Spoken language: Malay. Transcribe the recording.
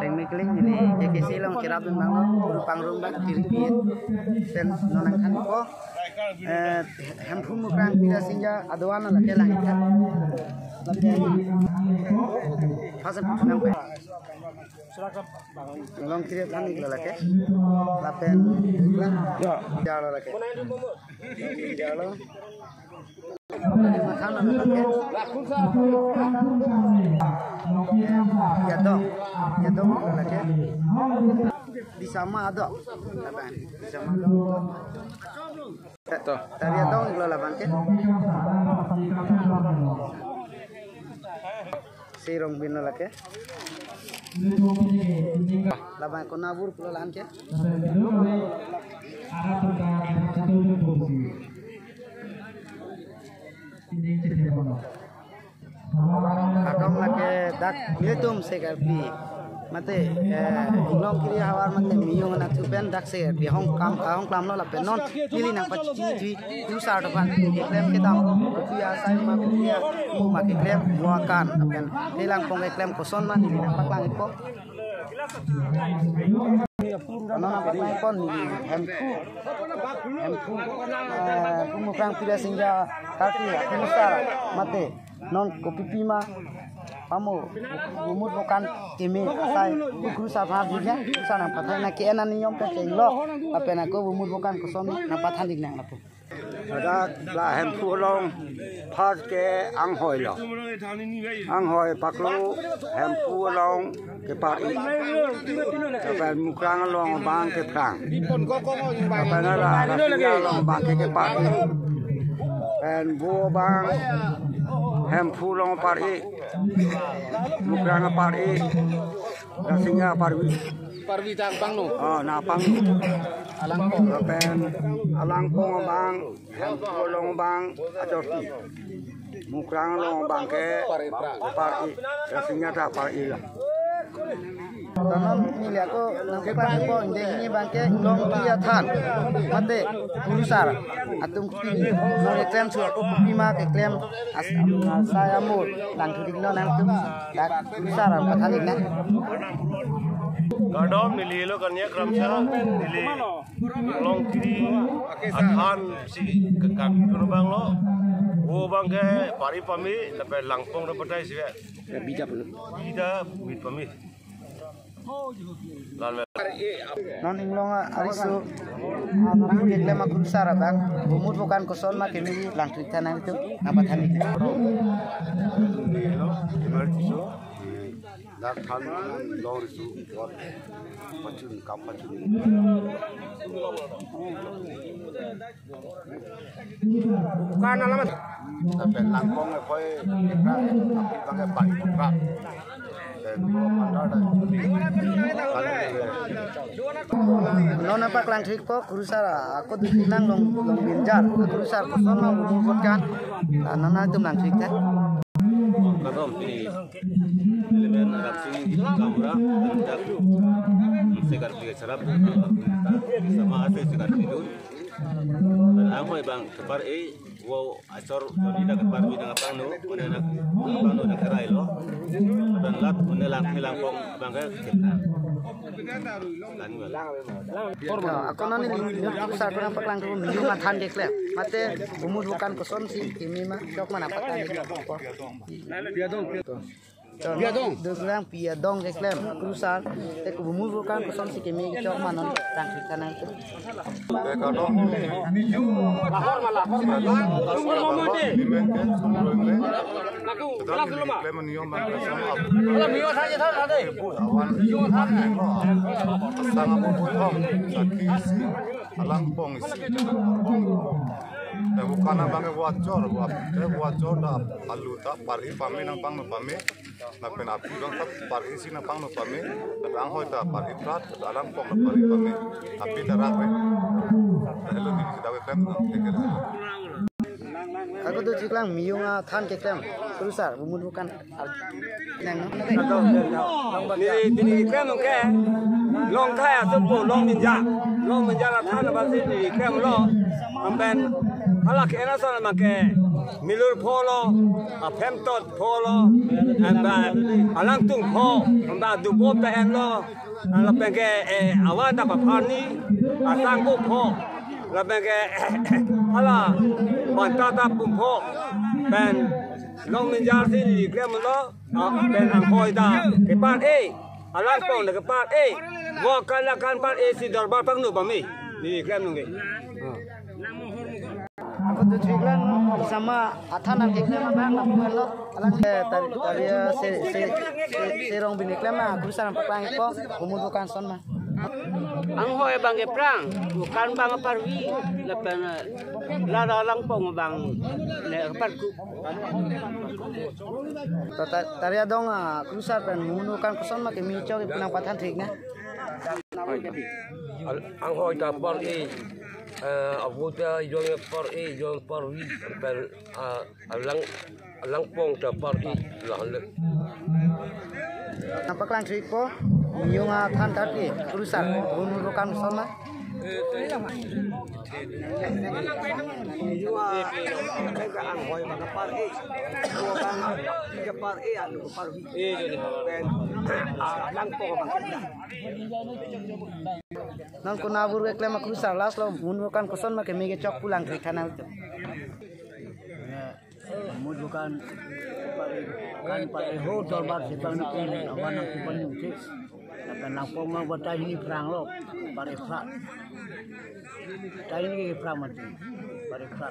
technically jadi KKC lang kirap ng mga pangrong bang diripit then nonang kan po hampung mukrang pira sinja adwana la kelang ita hasan putunang pe long kiri tan igla lake lapen ya jalo lake jalo makan lake ya dong lake di sama ada laban di sama to tari dong igla laban ke sirong bin lake laban ko nabur pulo lan ke akam lake dak yetum sekarpi mate ilong kiri hawar mate miyong na tupen dak se bi hong klam lo la penon kili nang pachi ji tu sa do ban klem ke tam pia sai ma pia mu ma ke klem muakan apen hilang pong klem koson man ni nang paklang ipo ano na paklang ipon hempu pumukrang pila sinja kaki pinusara mate non kopi pima Pamo, umur bukan kimi, saya guru sabha juga, sana patah nak kian ani yom pecah lo, apa nak kau umur bukan kosom, nak patah dik nak apa? Ada lah hempu long, part ke anghoy lo, anghoy paklo hempu long ke pari, apa mukrang long bang ke perang, apa nara long bang ke pari, dan buah bang hempu long pari. Mukrang pari, rasanya parwi tang pang no. Oh, na pang. Alangkong bang, hempulong bang, acorti. Mukrang long bang ke pari, rasanya dah pari lah. Tanam ni aku nampak apa ini bangke long dia than, mate kurusar, atum kupi, nol klem suatu kupi mak klem saya mur, lang tudik lo nang tu, dak kurusar apa than ini? Gadom nili lo kan ya kramsa nili long kiri athan si kaki kurang lo, wo bangke pari pami, tapi langpong dapat sih ya. Bija bit pami. Non inglong arisu nang klem mak kurusar bang, umur bukan koson mak kini lang tudik tanah itu, apa than ini? dak than long su pacun kapacun bukan alamat tapi langkong koi pakai pari prak non nampak lang trik po kurusar aku dibilang long binjar kurusar koson mau bukan nana itu lang trik kan Gadom ini elemen rapsing kamera dan segar tiga serap sama ada segar tidur dan aku bang kepar wow acor jadi dah kepar bidang apa no mana nak pano nak kerai lo dan lat menelang pong bang kita aku nani kurusar pernah paklang tu minum mathan dekle mate umur bukan koson si kimi mah jok mana paklang Piadong, doang piadong reklem kurusar, tek umur bukan koson si kimi jok mana tang kita naik. Gadom lapor malah bukan abang wacor dah alu tak pari pami nang pang pami nak penapi bang tak pari si nang pang pami tapi anghoy tak pari prat dalam pong pari pami tapi darah we hello di kita kan Aku tu ciklang miunga than keklem kurusar umur bukan nang ini kan oke long kaya tu long menja la than ba si ni kan lo amben ala ke na sana make milur polo apem tot polo amba alang tung po amba dubo pen lo la penge awata papani asang ko po la penge ala bantata pumpo pen long minjar sin di klem lo pen ang hoida ke pat alang pong de ke pat wa kan pat si darbar pang nu bami ni klem nunge Aku tu ciklan sama athanan iklan bang lapuan lo alang tadi serong bini iklan mah kurusan perang ko kemudukan son mah ang hoy bang perang bukan bang parwi lepan lada lang pong bang ne parku tadi dong kurusan pen kemudukan son mah kemi cok penang pathan thiknya ang hoy ta par abuta jong par wi per alang pong ta par lang le nampak lang triko yung than tadi kurusan kemudukan son mah Nang kunabur ke klema kurusan las lo menukan koson make mege cok pulang ke tanah itu. Mudukan kan pare ho dolbar sipang ni awan ang kupan ni sik lepan lang pong mang bata ini perang lo pare fra tai ni perang mati pare fra